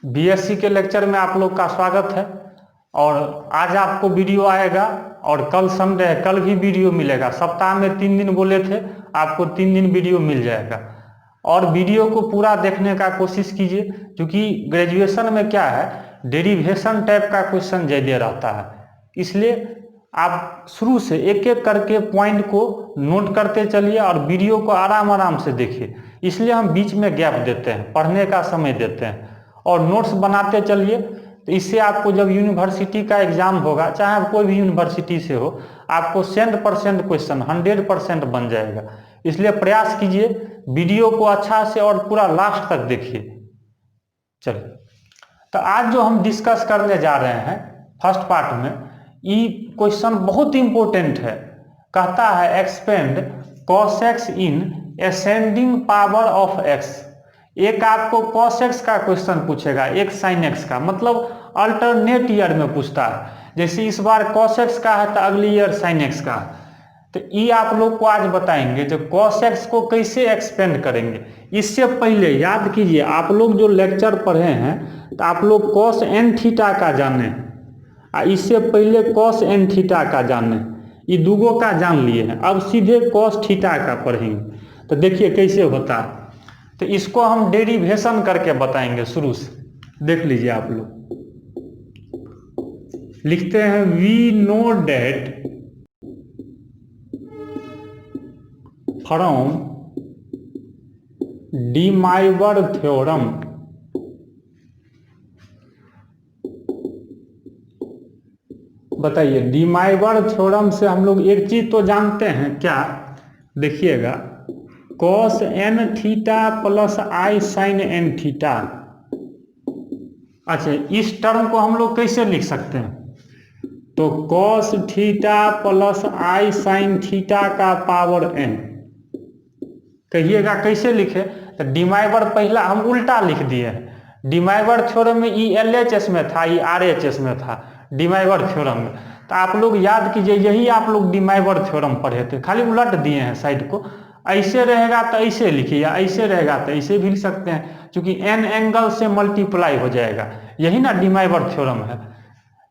BSc के lecture में आप लोग का स्वागत है। और आज आपको वीडियो आएगा और कल संडे है, कल भी वीडियो मिलेगा। सप्ताह में 3 दिन बोले थे, आपको 3 दिन वीडियो मिल जाएगा। और वीडियो को पूरा देखने का कोशिश कीजिए, क्योंकि ग्रेजुएशन में क्या है, डेरिवेशन टाइप का क्वेश्चन ज़्यादा रहता है। इसलिए आप शुरू से एक एक करके पॉइंट को नोट करते चलिए और वीडियो को आराम आराम से देखिए। इसलिए हम बीच में गैप देते हैं, पढ़ने का समय देते हैं और नोट्स बनाते चलिए। तो इससे आपको जब यूनिवर्सिटी का एग्जाम होगा, चाहे कोई भी यूनिवर्सिटी से हो, आपको 100% क्वेश्चन 100% बन जाएगा। इसलिए प्रयास कीजिए, वीडियो को अच्छा से और पूरा लास्ट तक देखिए। चलिए, तो आज जो हम डिस्कस करने जा रहे हैं फर्स्ट पार्ट में, ये क्वेश्चन बहुत इंपॉर्टेंट है। कहता है expand cos x in ascending power of x। एक आपको cos x का क्वेश्चन पूछेगा, एक sin x का, मतलब अल्टरनेट ईयर में पूछता है। जैसे इस बार cos x का है तो अगली ईयर sin x का है। तो ये आप लोग को आज बताएंगे जो cos x को कैसे एक्सपेंड करेंगे। इससे पहले याद कीजिए, आप लोग जो लेक्चर पढ़े हैं तो आप लोग cos n थीटा का जाने, इससे पहले cos n थीटा का जाने, ये दूगों का जान लिए हैं। अब सीधे cos थीटा का पढ़ेंगे, तो देखिए कैसे होता है। तो इसको हम डेरिवेशन करके बताएंगे शुरू से। देख लीजिए आप लोग, लिखते हैं we know that from De Moivre theorem बताइए, डी माइवर थ्योरम से हम लोग एक चीज तो जानते हैं, क्या? देखिएगा, cos n theta plus i sine n theta. अच्छा, इस टर्म को हम लोग कैसे लिख सकते हैं? तो cos theta plus i sine theta का पावर n। कहिएगा कैसे लिखे? तो डी माइवर पहला हम उल्टा लिख दिए हैं। डी माइवर थ्योरम में ई LHS में था, ई RHS में था डी माइवर थ्योरम में। तो आप लोग याद कीजिए, यही आप लोग डी माइवर थ्योरम पढ़े थे, खाली उलट दिए हैं साइड को। ऐसे रहेगा तो ऐसे लिखिए, या ऐसे रहेगा तो ऐसे भी लिख सकते हैं, क्योंकि n एंगल से मल्टीप्लाई हो जाएगा। यही ना डी माइवर थ्योरम है।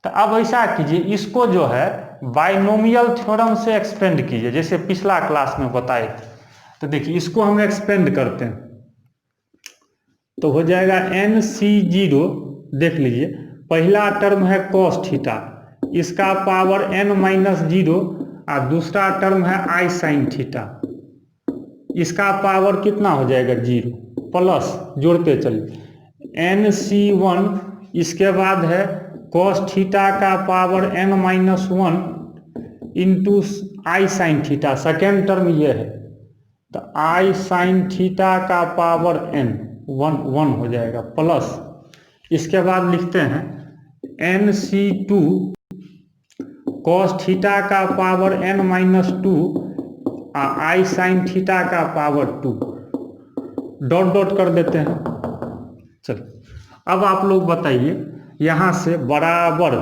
तो अब ऐसा कीजिए, इसको जो है बाइनोमियल थ्योरम से एक्सपेंड कीजिए, जैसे पिछला क्लास में बताए थे। तो देखिए, इसको हम एक्सपेंड करते हैं तो हो जाएगा NC0। देख लीजिए, पहला टर्म है cos थीटा, इसका पावर n-0, और दूसरा टर्म है आई साइन थीटा, इसका पावर कितना हो जाएगा 0, प्लस जोड़ते चलिए NC1। इसके बाद है cos थीटा का power n-1 into i sine theta, second term ये है। तो आई साइन थीटा का पावर n 1 हो जाएगा, प्लस इसके बाद लिखते हैं NC2 cos थीटा का पावर n-2 आई साइन थीटा का पावर 2, डॉट डॉट कर देते हैं। चलो, अब आप लोग बताइए, यहाँ से बराबर,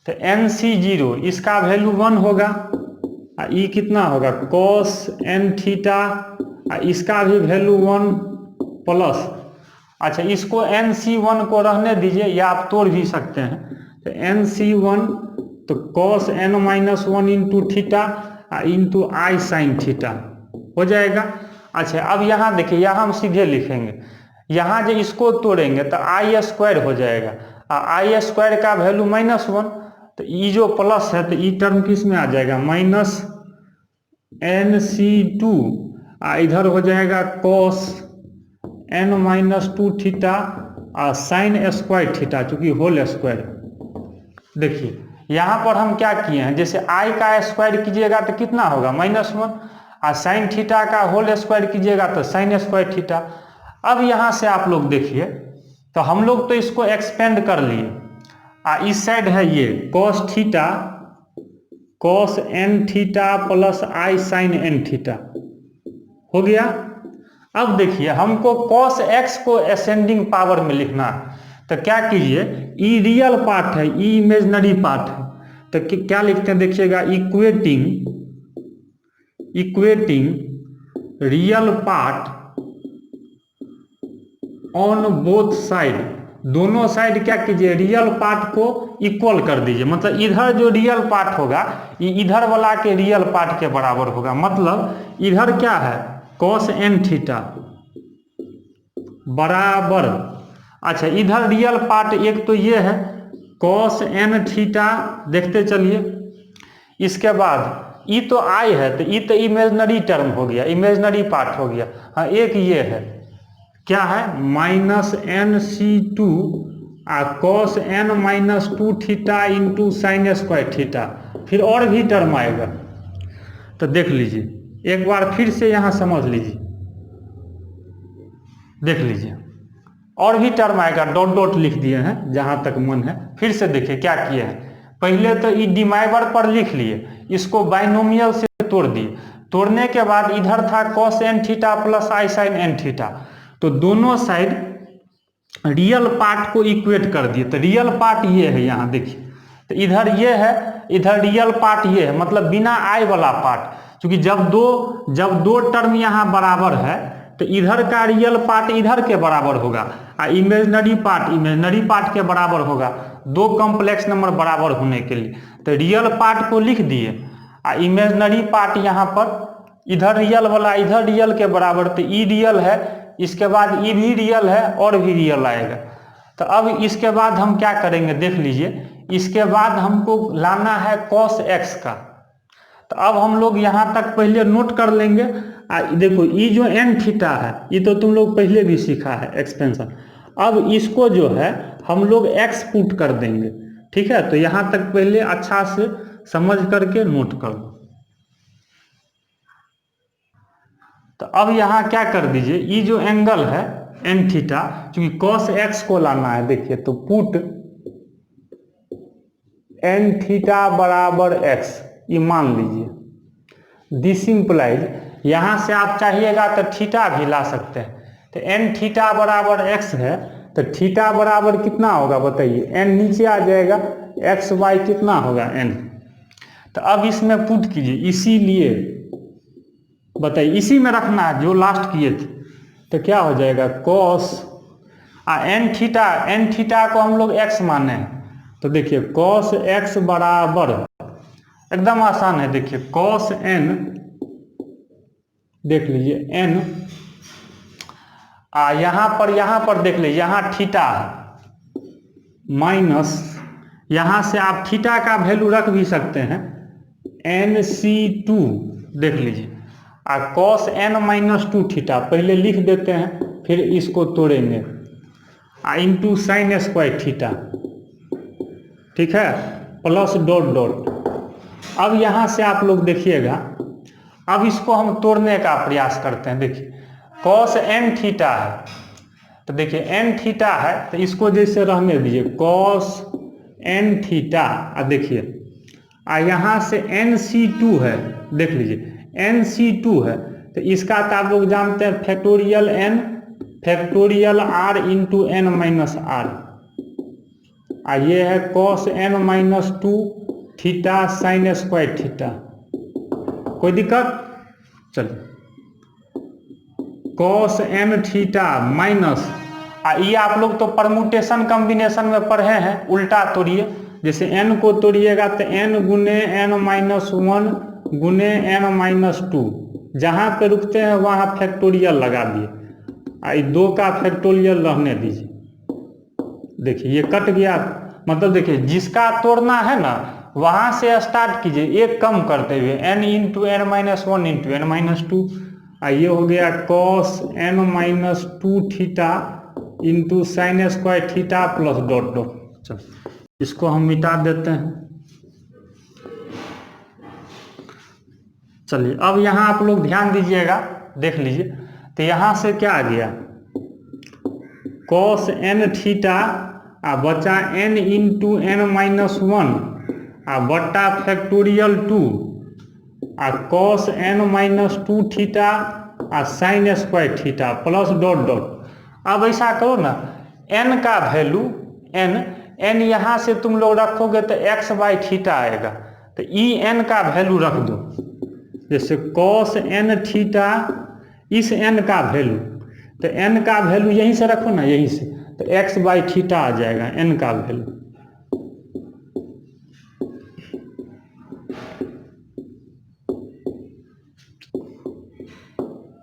तो NC0 इसका वैल्यू 1 होगा, ये कितना होगा cos n थीटा, इसका भी वैल्यू 1 प्लस। अच्छा, इसको NC1 को रहने दीजिए, या आप तोड़ भी सकते हैं। तो NC1 तो cos n-1 into theta into i sine theta हो जाएगा। अच्छा, अब यहाँ देखिए, यहाँ हम सीधे लिखेंगे, यहाँ जो इसको तोड़ेंगे तो आई स्क्वायर हो जाएगा, आई स्क्वायर का वैल्यू -1। तो ये जो प्लस है तो ये टर्म किस में आ जाएगा, माइनस NC2, इधर हो जाएगा cos n-2 थीटा और साइन स्क्वायर थीटा, चूंकि होल स्क्वायर। देखिए, यहाँ पर हम क्या किए हैं, जैसे आई का स्क्वायर कीजिएगा तो कितना होगा -1, और साइन थीटा का होल स्क्वायर कीजिएगा तो साइन स्क्वायर थीटा। अब यहाँ से आप लोग देखिए, तो हम लोग तो इसको एक्सपेंड कर लिए, इस साइड है ये cos theta, cos n theta plus i sine n theta हो गया। अब देखिए, हमको cos x को असेंडिंग पावर में लिखना है, तो क्या कीजिए, ई रियल पार्ट है, ई इमेजनरी पार्ट है, तो क्या लिखते हैं देखिएगा, equating real part on both side दोनों साइड क्या कीजिए, रियल पार्ट को इक्वल कर दीजिए। मतलब इधर जो रियल पार्ट होगा ये इधर वाला के रियल पार्ट के बराबर होगा। मतलब इधर क्या है, cos n थीटा बराबर, अच्छा इधर रियल पार्ट एक तो ये है cos n थीटा, देखते चलिए। इसके बाद ई तो आई है, तो ई तो इमेजनरी टर्म हो गया, इमेजनरी पार्ट हो गया। हाँ एक ये है, क्या है, -nc2 cos n - 2 theta into sine square theta. फिर और भी टर्म आएगा, तो देख लीजिए एक बार फिर से यहाँ समझ लीजिए, देख लीजिए और भी टर्म आएगा, डॉट डॉट लिख दिए हैं जहाँ तक मन है। फिर से देखिए क्या किए हैं, पहले तो ई डिमाइवर पर लिख लिए, इसको बाइनोमियल से तोड़ दिए। तोड़ने के बाद इधर था cos n theta plus i sin n theta, तो दोनों साइड रियल पार्ट को इक्वेट कर दिए। तो रियल पार्ट ये है, यहाँ देखिए, तो इधर ये है, इधर रियल पार्ट ये है, मतलब बिना आई वाला पार्ट। क्योंकि जब दो टर्म यहाँ बराबर है तो इधर का रियल पार्ट इधर के बराबर होगा और इमेजनरी पार्ट के बराबर होगा, दो कॉम्प्लेक्स नंबर बराबर होने के लिए। तो रियल पार्ट को लिख दिए और इमेजनरी पार्ट यहाँ पर, इधर रियल वाला इधर रियल के बराबर, तो ई रियल है, इसके बाद ई भी रियल है और भी रियल आएगा। तो अब इसके बाद हम क्या करेंगे देख लीजिए, इसके बाद हमको लाना है cos x का। तो अब हम लोग यहाँ तक पहले नोट कर लेंगे। देखो ये जो n थीटा है ये तो तुम लोग पहले भी सीखा है एक्सपेंशन। अब इसको जो है हम लोग x पुट कर देंगे, ठीक है। तो यहाँ तक पहले अच्छा से समझ करके नोट कर लो। तो अब यहाँ क्या कर दीजिए, ये जो एंगल है n थीटा, क्योंकि cos x को लाना है, देखिए तो पुट n थीटा बराबर x, ये मान लीजिए। दिस इंप्लाइज, यहाँ से आप चाहिएगा तो थीटा भी ला सकते हैं। तो n थीटा बराबर x है, तो थीटा बराबर कितना होगा बताइए, n नीचे आ जाएगा, x y कितना होगा n। तो अब इसमें पुट कीजिए, इसीलिए बताइए इसी में रखना है जो लास्ट किए थे। तो क्या हो जाएगा cos n थीटा को हम लोग x माने हैं, तो देखिए cos x बराबर, एकदम आसान है, देखिए cos n, देख लीजिए n, यहाँ पर देख लीजिए, यहाँ थीटा है माइनस, यहाँ से आप थीटा का वैल्यू रख भी सकते हैं nc2, देख लीजिए, cos n - 2 थीटा पहले लिख देते हैं, फिर इसको तोड़ेंगे, इंटू साइन स्क्वायर थीटा, ठीक है, प्लस डॉट डॉट। अब यहाँ से आप लोग देखिएगा, अब इसको हम तोड़ने का प्रयास करते हैं। देखिए cos n थीटा है, तो देखिए n थीटा है, तो इसको जैसे रहने दीजिए cos n थीटा, देखिए यहाँ से nc2 है, देख लीजिए nc2 है, तो इसका तो आप लोग जानते हैं factorial n factorial r into n minus r, ये है cos n - 2 theta sine square theta. कोई दिक्कत, चलिए cos n थीटा माइनस, ये आप लोग तो परमुटेशन कॉम्बिनेशन में पढ़े हैं, उल्टा तोड़िए, जैसे n को तोड़िएगा तो n गुने n - 1 गुने n - 2, जहाँ पे रुकते हैं वहाँ फैक्टोरियल लगा दिए, ये 2 का फैक्टोरियल रहने दीजिए। देखिए ये कट गया, मतलब देखिए जिसका तोड़ना है ना वहाँ से स्टार्ट कीजिए, एक कम करते हुए n into n - 1 into n - 2, ये हो गया cos n - 2 theta into sine square theta plus dot dot. चलो इसको हम मिटा देते हैं। चलिए अब यहाँ आप लोग ध्यान दीजिएगा, देख लीजिए, तो यहाँ से क्या आ गया, cos n थीटा बचा n इंटू n - 1 बट्टा factorial 2 cos n - 2 theta sine square theta plus dot dot. अब ऐसा करो ना, n का वैल्यू n यहाँ से तुम लोग रखोगे तो x बाई थीटा आएगा, तो ई n का वैल्यू रख दो, जैसे cos n थीटा, इस n का वैल्यू, तो n का वैल्यू यहीं से रखो ना, यहीं से, तो एक्स बाई थीटा आ जाएगा एन का वैल्यू।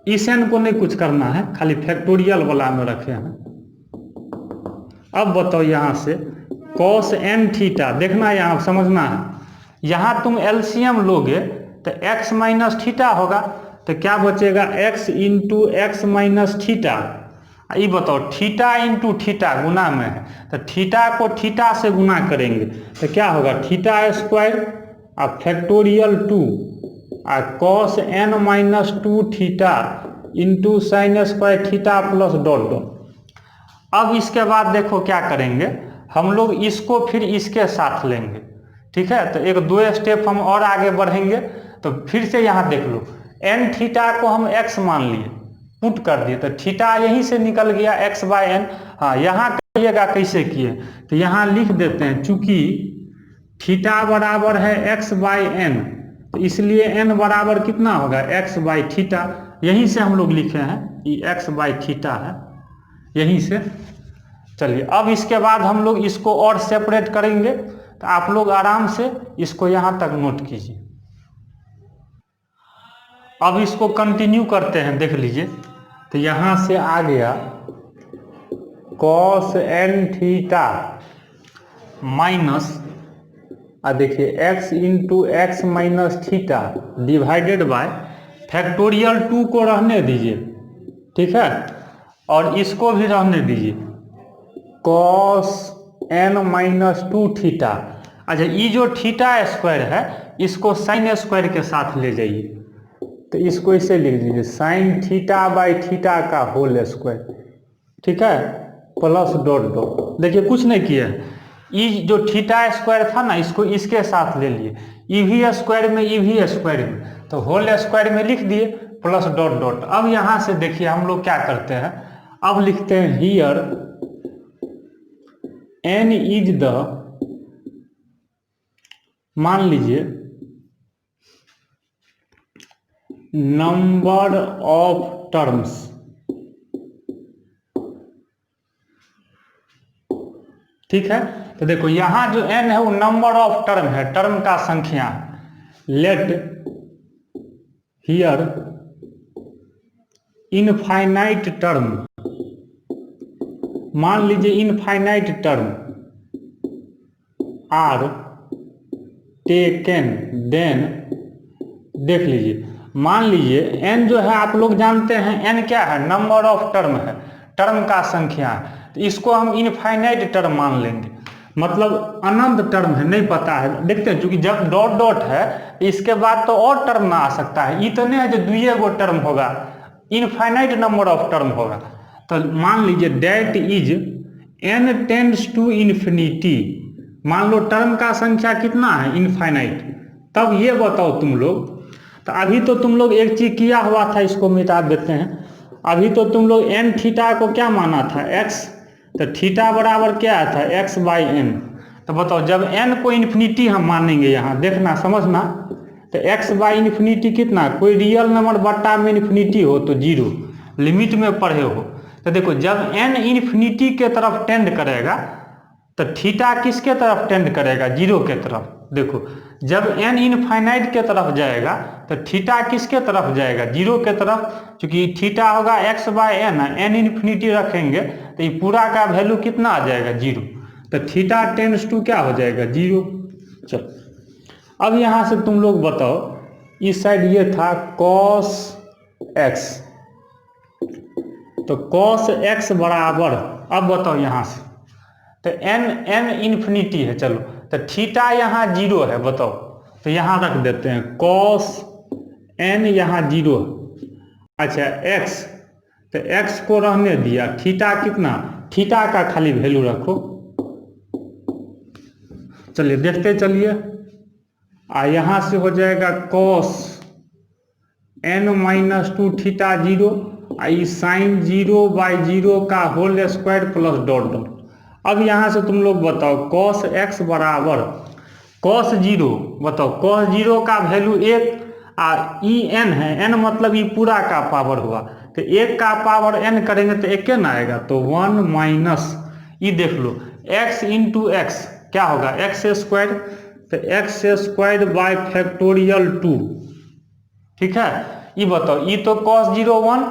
इस एन को नहीं कुछ करना है, खाली फैक्टोरियल वाला में रखे हैं। अब बताओ यहाँ से कॉस एन थीटा, देखना यहाँ समझना है, यहाँ तुम एलसीएम लोगे तो x माइनस थीटा होगा, तो क्या बचेगा x into x minus theta. ये बताओ थीटा इंटू थीटा गुना में है, तो थीटा को थीटा से गुना करेंगे तो क्या होगा थीटा स्क्वायर और फैक्टोरियल 2 और cos n minus 2 theta into sine square theta plus dot dot. अब इसके बाद देखो क्या करेंगे हम लोग, इसको फिर इसके साथ लेंगे, ठीक है। तो एक दो स्टेप हम और आगे बढ़ेंगे, तो फिर से यहाँ देख लो एन थीटा को हम x मान लिए, पुट कर दिए, तो थीटा यहीं से निकल गया x बाय एन। हाँ यहाँ कहिएगा कैसे किए, तो यहाँ लिख देते हैं चूंकि थीटा बराबर है x बाय एन, तो इसलिए n बराबर कितना होगा x बाय थीटा, यहीं से हम लोग लिखे हैं कि x बाय थीटा है, यहीं से। चलिए अब इसके बाद हम लोग इसको और सेपरेट करेंगे, तो आप लोग आराम से इसको यहाँ तक नोट कीजिए। अब इसको कंटिन्यू करते हैं, देख लीजिए, तो यहाँ से आ गया कॉस एन थीटा माइनस, देखिए x into x minus theta divided by factorial 2 को रहने दीजिए, ठीक है, और इसको भी रहने दीजिए कॉस एन माइनस 2 थीटा। अच्छा ये जो थीटा स्क्वायर है इसको साइन स्क्वायर के साथ ले जाइए, तो इसको इसे लिख दीजिए साइन थीटा बाई थीटा का होल स्क्वायर, ठीक है, प्लस डॉट डॉट। देखिए कुछ नहीं किया है, ये जो थीटा स्क्वायर था ना इसको इसके साथ ले लिए, ईवी स्क्वायर में ईवी स्क्वायर में, तो होल स्क्वायर में लिख दिए प्लस डॉट डॉट। अब यहाँ से देखिए हम लोग क्या करते हैं, अब लिखते हैं हियर n इज द, मान लीजिए नंबर ऑफ टर्म्स, ठीक है। तो देखो यहाँ जो n है वो नंबर ऑफ टर्म है, टर्म का संख्या। लेट हियर इनफाइनाइट टर्म, मान लीजिए infinite term are taken, then देख लीजिए, मान लीजिए n जो है आप लोग जानते हैं n क्या है, नंबर ऑफ टर्म है, टर्म का संख्या है, तो इसको हम इनफाइनाइट टर्म मान लेंगे, मतलब अनंत टर्म है, नहीं पता है, देखते हैं, क्योंकि जब डॉट डॉट है इसके बाद तो और टर्म ना आ सकता है, इतने है जो दुइये गो टर्म होगा, इनफाइनाइट नंबर ऑफ टर्म होगा। तो मान लीजिए that is n tends to infinity, मान लो टर्म का संख्या कितना है इनफाइनाइट। तब ये बताओ तुम लोग, तो अभी तो तुम लोग एक चीज किया हुआ था, इसको मिटा देते हैं, अभी तो तुम लोग एन थीटा को क्या माना था x, तो थीटा बराबर क्या था x बाई एन। तो बताओ जब n को इन्फिनिटी हम मानेंगे, यहाँ देखना समझना, तो x बाई इन्फिनिटी कितना, कोई रियल नंबर बट्टा में इन्फिनिटी हो तो 0, लिमिट में पढ़े हो, तो देखो जब n इन्फिनिटी के तरफ टेंड करेगा तो थीटा किसके तरफ टेंड करेगा, 0 के तरफ। देखो जब n इनफाइनाइट के तरफ जाएगा तो थीटा किसके तरफ जाएगा, 0 के तरफ, क्योंकि थीटा होगा x by n, n infinity रखेंगे तो ये पूरा का वैल्यू कितना आ जाएगा, 0, तो थीटा टेंड्स टू क्या हो जाएगा, 0। चलो अब यहाँ से तुम लोग बताओ, इस साइड ये था cos x, तो cos x बराबर, अब बताओ यहाँ से, तो n इन्फिनिटी है, चलो तो थीटा यहाँ 0 है, बताओ, तो यहाँ रख देते हैं cos n यहाँ 0। अच्छा x, तो x को रहने दिया, थीटा कितना, थीटा का खाली वैल्यू रखो। चलिए देखते चलिए, यहाँ से हो जाएगा cos n minus 2 theta 0, sine 0 by 0 का whole square plus dot dot. अब यहाँ से तुम लोग बताओ cos x बराबर cos 0, बताओ cos 0 का वैल्यू 1, ई n है, n मतलब ये पूरा का पावर हुआ, तो 1 का पावर n करेंगे तो 1 ना आएगा, तो 1 माइनस ये देख लो x इंटू एक्स क्या होगा एक्स स्क्वायर, तो एक्स स्क्वायर बाय फैक्टोरियल 2। ठीक है, ये बताओ ये तो cos 0 1,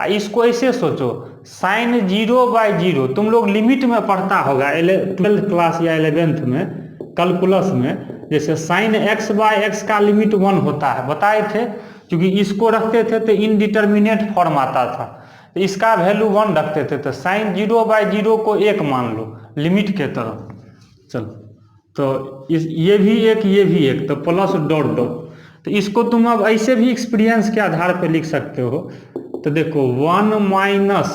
इसको ऐसे सोचो साइन 0/0। तुम लोग लिमिट में पढ़ता होगा 12th क्लास या 11th में कैलकुलस में, जैसे साइन x/x का लिमिट 1 होता है, बताए थे। क्योंकि इसको रखते थे तो इनडिटर्मिनेट फॉर्म आता था, तो इसका वैल्यू 1 रखते थे, तो साइन 0/0 को 1 मान लो लिमिट के तरफ। चलो तो ये भी एक, तो प्लस डॉट डॉट। तो इसको तुम अब ऐसे भी एक्सपीरियंस के आधार पर लिख सकते हो। तो देखो 1 minus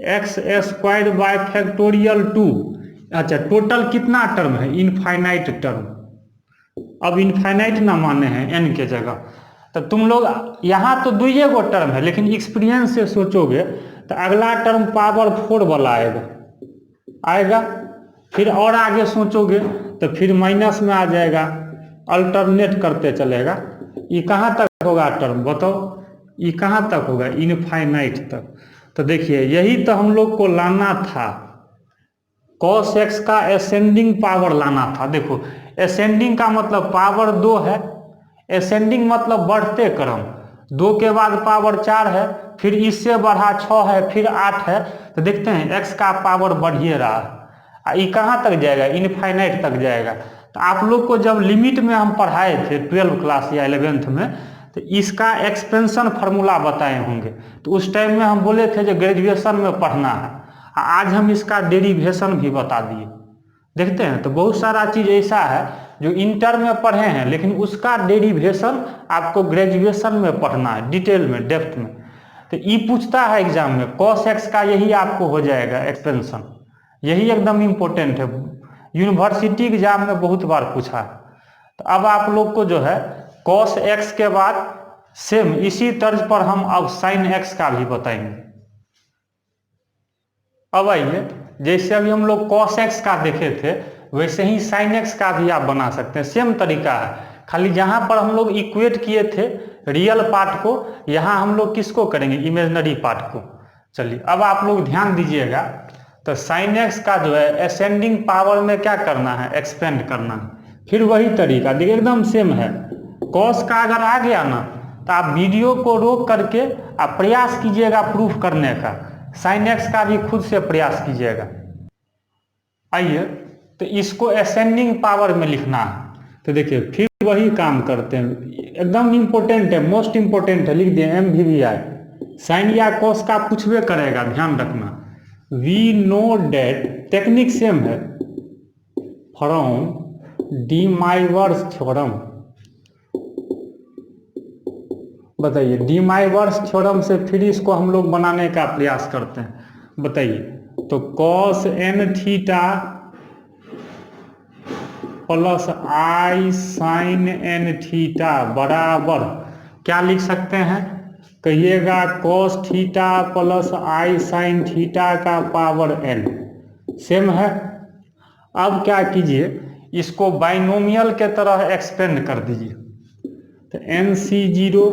x square by factorial 2। अच्छा टोटल कितना टर्म है, इनफाइनाइट टर्म। अब इनफाइनाइट ना माने हैं n के जगह, तो तुम लोग यहाँ तो 2 गो टर्म है, लेकिन एक्सपीरियंस से सोचोगे तो अगला टर्म पावर 4 वाला आएगा। फिर और आगे सोचोगे तो फिर माइनस में आ जाएगा, अल्टरनेट करते चलेगा। ये कहाँ तक होगा टर्म बताओ, ये कहाँ तक होगा, इनफाइनाइट तक। तो देखिए यही तो हम लोग को लाना था, cos x का असेंडिंग पावर लाना था। देखो असेंडिंग का मतलब पावर 2 है, असेंडिंग मतलब बढ़ते क्रम, 2 के बाद पावर 4 है, फिर इससे बढ़ा 6 है, फिर 8 है। तो देखते हैं x का पावर बढ़िए रहा है, ये कहाँ तक जाएगा, इनफाइनाइट तक जाएगा। तो आप लोग को जब लिमिट में हम पढ़ाए थे 12th क्लास या 11th में, तो इसका एक्सपेंशन फार्मूला बताए होंगे। तो उस टाइम में हम बोले थे जो ग्रेजुएशन में पढ़ना है, आज हम इसका डेरिवेशन भी बता दिए। देखते हैं तो बहुत सारा चीज़ ऐसा है जो इंटर में पढ़े हैं, लेकिन उसका डेरिवेशन आपको ग्रेजुएशन में पढ़ना है, डिटेल में, डेप्थ में। तो ये पूछता है एग्जाम में, cos x का यही आपको हो जाएगा एक्सपेंशन, यही एकदम इम्पोर्टेंट है, यूनिवर्सिटी एग्जाम में बहुत बार पूछा है। तो अब आप लोग को जो है cos x के बाद सेम इसी तर्ज पर हम अब sin x का भी बताएंगे। अब आइए, जैसे अभी हम लोग cos x का देखे थे, वैसे ही sin x का भी आप बना सकते हैं, सेम तरीका है। खाली जहाँ पर हम लोग इक्वेट किए थे रियल पार्ट को, यहाँ हम लोग किसको करेंगे, इमेजिनरी पार्ट को। चलिए अब आप लोग ध्यान दीजिएगा, तो sin x का जो है असेंडिंग पावर में क्या करना है, एक्सपेंड करना है। फिर वही तरीका देखिए एकदम सेम है। cos का अगर आ गया ना, तो आप वीडियो को रोक करके आप प्रयास कीजिएगा प्रूफ करने का, sin x का भी खुद से प्रयास कीजिएगा। आइए, तो इसको असेंडिंग पावर में लिखना है। तो देखिए फिर वही काम करते हैं, एकदम इम्पोर्टेंट है, मोस्ट इम्पोर्टेंट है, लिख दिए MVVI। साइन या cos का पूछबे करेगा, ध्यान रखना। We know that, technique same है, फ्रॉम डी माइवर्स थ्योरम। बताइए डी माइवर्स थ्योरम से फिर इसको हम लोग बनाने का प्रयास करते हैं। बताइए, तो cos n theta plus i sine n theta बराबर क्या लिख सकते हैं, कहिएगा cos theta plus i sine theta का पावर n। सेम है। अब क्या कीजिए, इसको बाइनोमियल के तरह एक्सपेंड कर दीजिए। तो NC0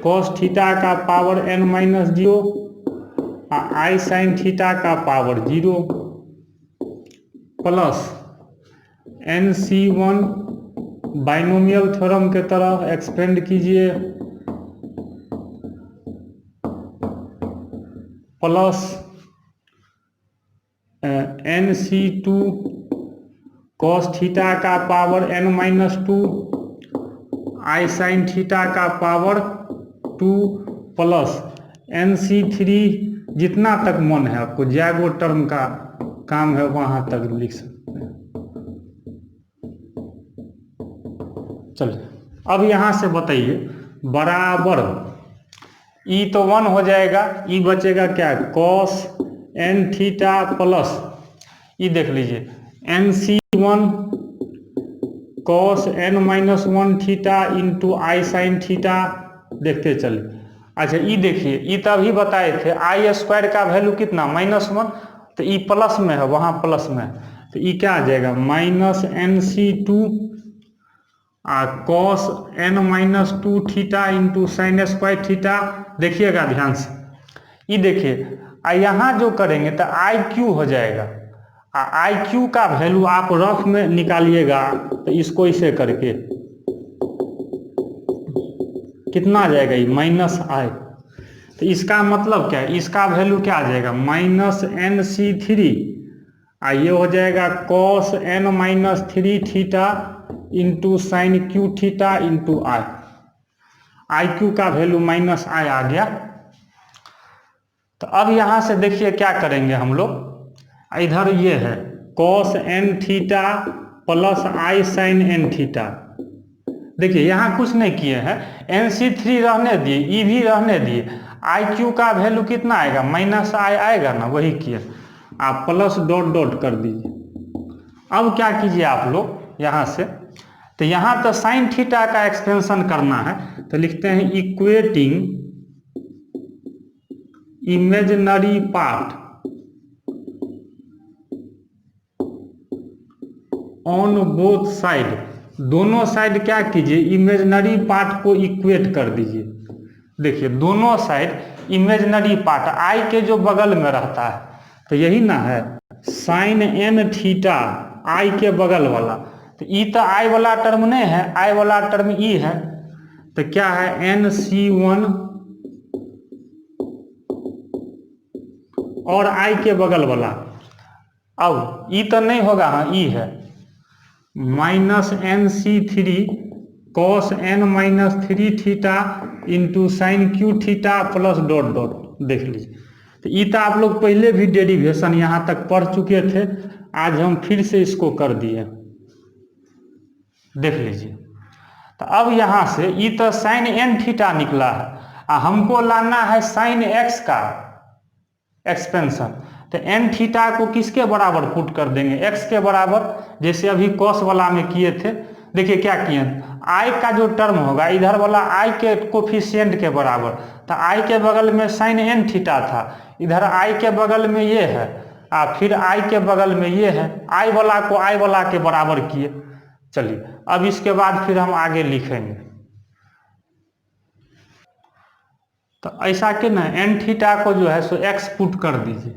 cos थीटा का power n-0 i sine theta का power 0 plus NC1 binomial theorem के तरह एक्सपेंड कीजिए, प्लस NC2 cos थीटा का power n-2 i sine theta का पावर 2 प्लस NC3 जितना तक मन है आपको, जैगो टर्म का काम है वहां तक लिख सकते हैं। चलिए अब यहां से बताइए, बराबर ई तो 1 हो जाएगा, ई बचेगा क्या, cos n थीटा प्लस ई देख लीजिए NC1 cos n-1 theta into i sine theta. देखते चलिए। अच्छा ई देखिए, ई तभी बताए थे आई स्क्वायर का वैल्यू कितना, -1, तो ई प्लस में है, वहाँ प्लस में है, तो ई क्या आ जाएगा -NC2 cos n-2 theta into sine square theta. देखिएगा ध्यान से, ये देखिए यहाँ जो करेंगे तो आई क्यू हो जाएगा, आई क्यू का वैल्यू आप रफ में निकालिएगा तो इसको इसे करके कितना आ जाएगा, ये माइनस आई। तो इसका मतलब क्या है, इसका वैल्यू क्या आ जाएगा, -NC3, ये हो जाएगा cos n-3 into sine Q theta into I Q का वैल्यू -i आ गया। तो अब यहां से देखिए क्या करेंगे हम लोग, इधर ये है cos n theta plus i sine n theta. देखिए यहाँ कुछ नहीं किए हैं, NC3 रहने दिए, ई भी रहने दिए, आई क्यू का वैल्यू कितना आएगा, -i आएगा ना, वही किए, आप प्लस डॉट डॉट कर दीजिए। अब क्या कीजिए आप लोग यहाँ से, तो यहाँ तो साइन थीटा का एक्सपेंशन करना है, तो लिखते हैं equating imaginary part on both side, दोनों साइड क्या कीजिए, इमेजिनरी पार्ट को इक्वेट कर दीजिए। देखिए दोनों साइड इमेजिनरी पार्ट आई के जो बगल में रहता है, तो यही ना है साइन n थीटा, आई के बगल वाला, तो ई तो आई वाला टर्म नहीं है, आई वाला टर्म ई है, तो क्या है NC1 और आई के बगल वाला, अब ई तो नहीं होगा, हाँ ई है, -NC3 cos n-3 theta into sign Q theta plus dot dot. देख लीजिए, तो ये तो आप लोग पहले भी डेरिवेशन यहाँ तक पढ़ चुके थे, आज हम फिर से इसको कर दिए, देख लीजिए। तो अब यहाँ से ये तो साइन n थीटा निकला है, हमको लाना है साइन x का एक्सपेंशन, तो n थीटा को किसके बराबर पुट कर देंगे, x के बराबर, जैसे अभी कॉस वाला में किए थे। देखिए क्या किए, i का जो टर्म होगा इधर वाला i के कोफिशिएंट के बराबर, तो i के बगल में साइन n थीटा था, इधर i के बगल में ये है, फिर i के बगल में ये है, i वाला को i वाला के बराबर किए। चलिए अब इसके बाद फिर हम आगे लिखेंगे, तो ऐसा कि ना n थीटा को जो है सो x पुट कर दीजिए,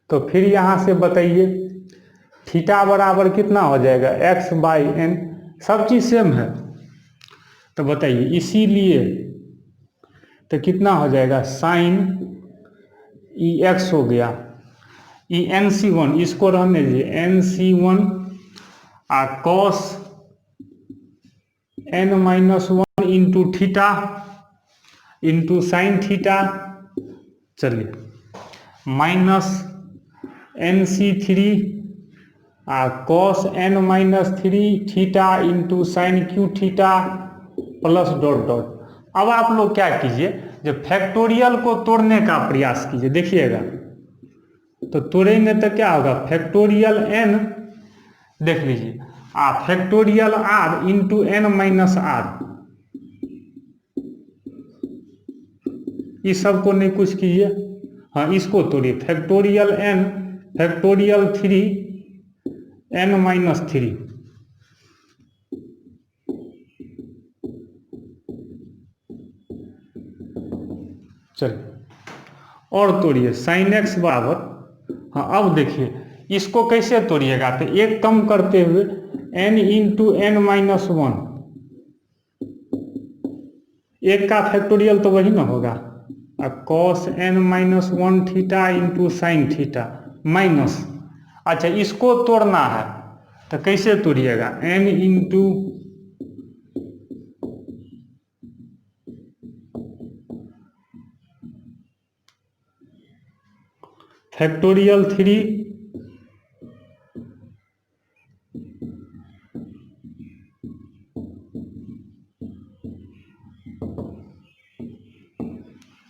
तो फिर यहाँ से बताइए थीटा बराबर कितना हो जाएगा, x/n, सब चीज़ सेम है, तो बताइए इसीलिए तो कितना हो जाएगा, साइन ई x हो गया, ई NC1 इसको रहने दीजिए, NC1 cos n-1 into theta into sine theta, चलिए -NC3 cos n-3 theta into sign Q theta plus dot dot. अब आप लोग क्या कीजिए, जब फैक्टोरियल को तोड़ने का प्रयास कीजिए, देखिएगा तो तोड़ेंगे तो क्या होगा, फैक्टोरियल n, देख लीजिए फैक्टोरियल r इंटू n-r, इस सब को नहीं कुछ कीजिए, हाँ इसको तोड़िए, फैक्टोरियल n फैक्टोरियल 3 n-3, चलिए और तोड़िए साइन x बराबर, हाँ अब देखिए इसको कैसे तोड़िएगा, तो एक कम करते हुए n इंटू n-1, एक का फैक्टोरियल तो वही ना होगा, cos n-1 theta into sine theta minus, अच्छा इसको तोड़ना है तो कैसे तोड़िएगा, n इंटू फैक्टोरियल 3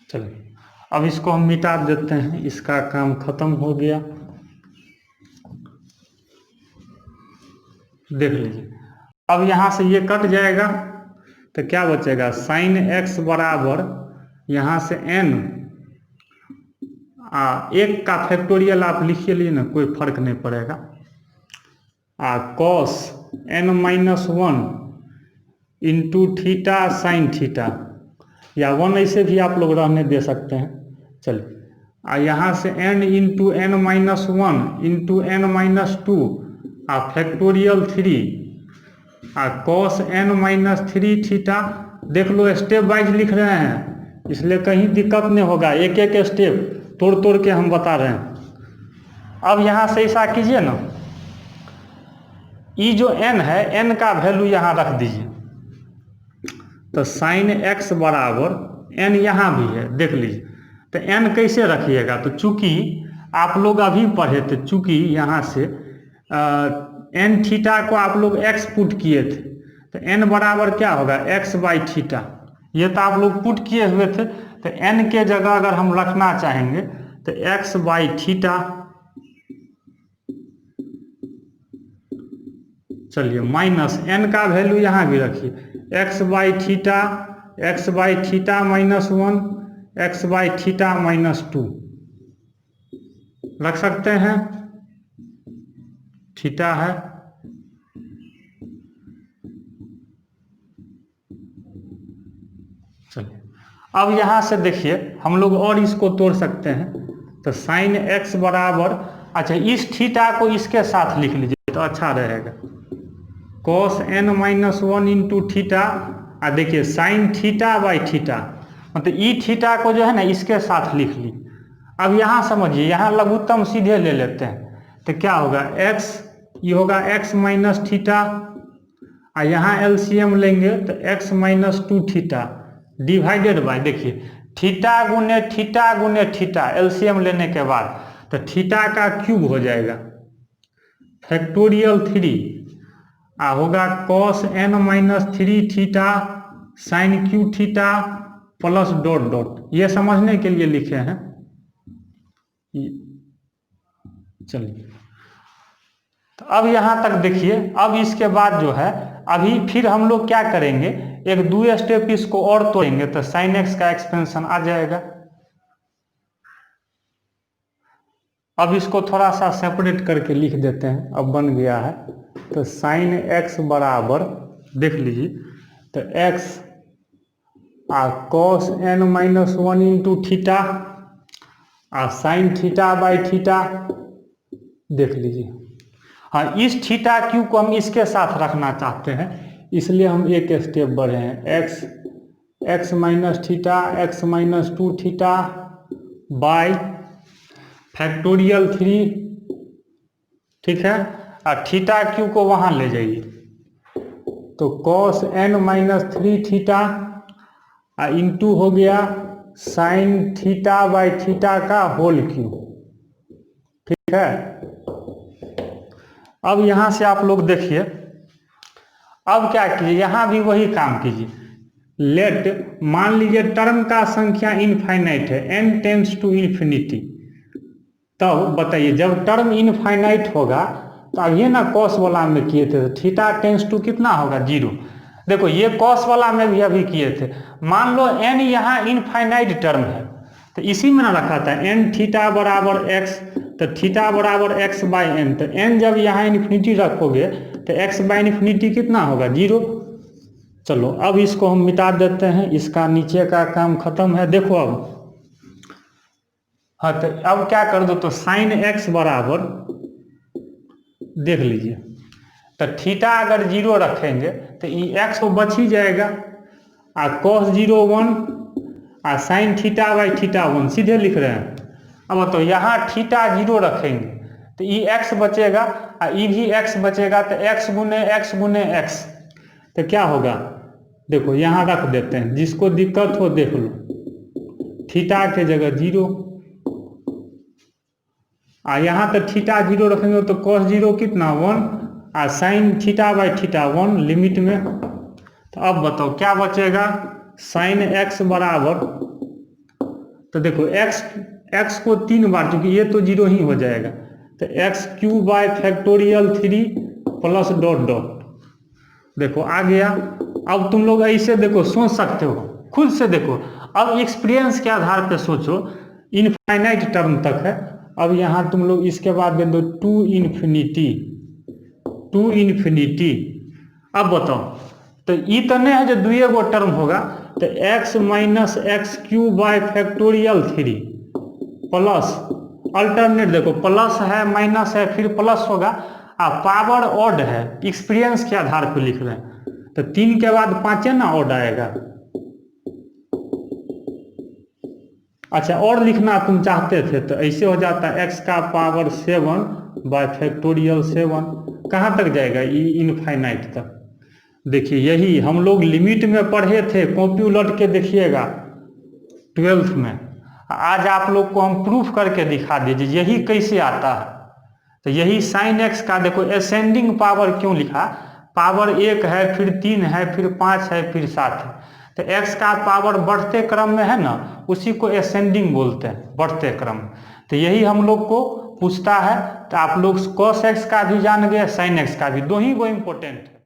चलिए अब इसको हम मिटा देते हैं, इसका काम खत्म हो गया। देख लीजिए अब यहाँ से ये कट जाएगा तो क्या बचेगा, साइन x बराबर यहाँ से n, एक का फैक्टोरियल आप लिखिए लिए ना, कोई फर्क नहीं पड़ेगा, cos n-1 into theta sine theta, या 1 ऐसे भी आप लोग रहने दे सकते हैं। चलिए यहाँ से n into n minus 1 into n minus 2 factorial 3 cos n minus 3 theta. देख लो स्टेप वाइज लिख रहे हैं, इसलिए कहीं दिक्कत नहीं होगा, एक एक स्टेप तोड़ तोड़ के हम बता रहे हैं। अब यहाँ से ऐसा कीजिए ना, ये जो n है n का वैल्यू यहाँ रख दीजिए, तो साइन x बराबर n यहाँ भी है, देख लीजिए। तो n कैसे रखिएगा, तो चूंकि आप लोग अभी पढ़े थे, चूंकि यहाँ से n थीटा को आप लोग x पुट किए थे, तो n बराबर क्या होगा x बाई थीटा, ये तो आप लोग पुट किए हुए थे। तो n के जगह अगर हम रखना चाहेंगे तो x बाई थीटा, चलिए माइनस n का वैल्यू यहाँ भी रखिए, x by theta minus 1 x by theta minus 2 रख सकते हैं, थीटा है। चलिए अब यहाँ से देखिए हम लोग और इसको तोड़ सकते हैं, तो साइन x बराबर, अच्छा इस थीटा को इसके साथ लिख लीजिए तो अच्छा रहेगा, cos n minus 1 into theta, देखिए साइन थीटा बाई थीटा, मतलब ई थीटा को जो है ना इसके साथ लिख ली। अब यहाँ समझिए, यहाँ लघुत्तम सीधे ले लेते हैं, तो क्या होगा x, ये होगा x माइनस थीटा, और यहाँ एलसीएम लेंगे तो x minus 2 theta divided by, देखिए थीटा गुने थीटा एलसीएम लेने के बाद तो थीटा का क्यूब हो जाएगा फैक्टोरियल 3, होगा cos n minus 3 theta sine Q theta plus dot dot, ये समझने के लिए लिखे हैं। चलिए तो अब यहाँ तक देखिए, अब इसके बाद जो है अभी फिर हम लोग क्या करेंगे, एक दो स्टेप इसको और तोड़ेंगे तो साइन एक्स का एक्सपेंशन आ जाएगा। अब इसको थोड़ा सा सेपरेट करके लिख देते हैं, अब बन गया है, तो साइन एक्स बराबर देख लीजिए, तो x cos n minus 1 into theta sine theta by theta, देख लीजिए। हाँ, इस थीटा क्यू को हम इसके साथ रखना चाहते हैं, इसलिए हम एक स्टेप बढ़े हैं, x minus theta x minus 2 theta by factorial 3, ठीक है, और थीटा क्यू को वहाँ ले जाइए, तो cos n minus 3 theta into हो गया साइन थीटा बाई थीटा का होल क्यूब, ठीक है। अब यहाँ से आप लोग देखिए, अब क्या कीजिए, यहाँ भी वही काम कीजिए, लेट मान लीजिए टर्म का संख्या इनफाइनाइट है, n टेंड्स टू इन्फिनिटी, तब बताइए जब टर्म इनफाइनाइट होगा तो अब ये ना कॉस वाला में किए थे, तो थीटा टेंड्स टू कितना होगा 0। देखो ये कॉस वाला में भी अभी किए थे, मान लो n यहाँ इनफाइनाइट टर्म है, तो इसी में ना रखा था n थीटा बराबर x, तो थीटा बराबर x बाई n, तो n जब यहाँ इन्फिनिटी रखोगे तो x बाई इन्फिनिटी कितना होगा 0। चलो अब इसको हम मिटा देते हैं, इसका नीचे का काम खत्म है। देखो अब, हाँ तो अब क्या कर दो, तो साइन x बराबर देख लीजिए, तो थीटा अगर 0 रखेंगे तो ये x तो बच ही जाएगा, cos 0 1 sine theta by theta 1 सीधे लिख रहे हैं। अब तो यहाँ थीटा 0 रखेंगे तो ये x बचेगा और ये भी x बचेगा, तो x गुने x, तो क्या होगा, देखो यहाँ रख देते हैं, जिसको दिक्कत हो देख लो, थीटा के जगह 0, यहाँ तो थीटा 0 रखेंगे तो कॉस 0 कितना 1 sine theta by theta 1 limit में। तो अब बताओ क्या बचेगा, साइन x बराबर, तो देखो x को 3 बार, क्योंकि ये तो 0 ही हो जाएगा, तो x Q by factorial 3 plus dot dot, देखो आ गया। अब तुम लोग ऐसे देखो सोच सकते हो, खुद से देखो, अब एक्सपीरियंस के आधार पे सोचो, इनफाइनाइट टर्म तक है, अब यहाँ तुम लोग इसके बाद दे दो टू इन्फिनिटी। अब बताओ, तो ये तो नहीं है जो 2 गो टर्म होगा, तो x minus x Q by factorial 3 plus alternate देखो प्लस है माइनस है फिर प्लस होगा, पावर ऑड है एक्सपीरियंस के आधार पर लिख रहे हैं तो 3 के बाद 5 ना ऑड आएगा। अच्छा और लिखना तुम चाहते थे तो ऐसे हो जाता है x का पावर 7 बाय फैक्टोरियल 7 कहाँ तक जाएगा, इनफाइनाइट तक। देखिए यही हम लोग लिमिट में पढ़े थे, कॉपी उलट के देखिएगा 12th में। आज आप लोग को हम प्रूफ करके दिखा दीजिए यही कैसे आता है। तो यही साइन एक्स का देखो असेंडिंग पावर क्यों लिखा, पावर 1 है फिर 3 है फिर 5 है फिर 7 है, तो x का पावर बढ़ते क्रम में है ना, उसी को असेंडिंग बोलते हैं, बढ़ते क्रम। तो यही हम लोग को पूछता है, तो आप लोग cos x का भी जान गए साइन x का भी, दो ही वो इम्पोर्टेंट है।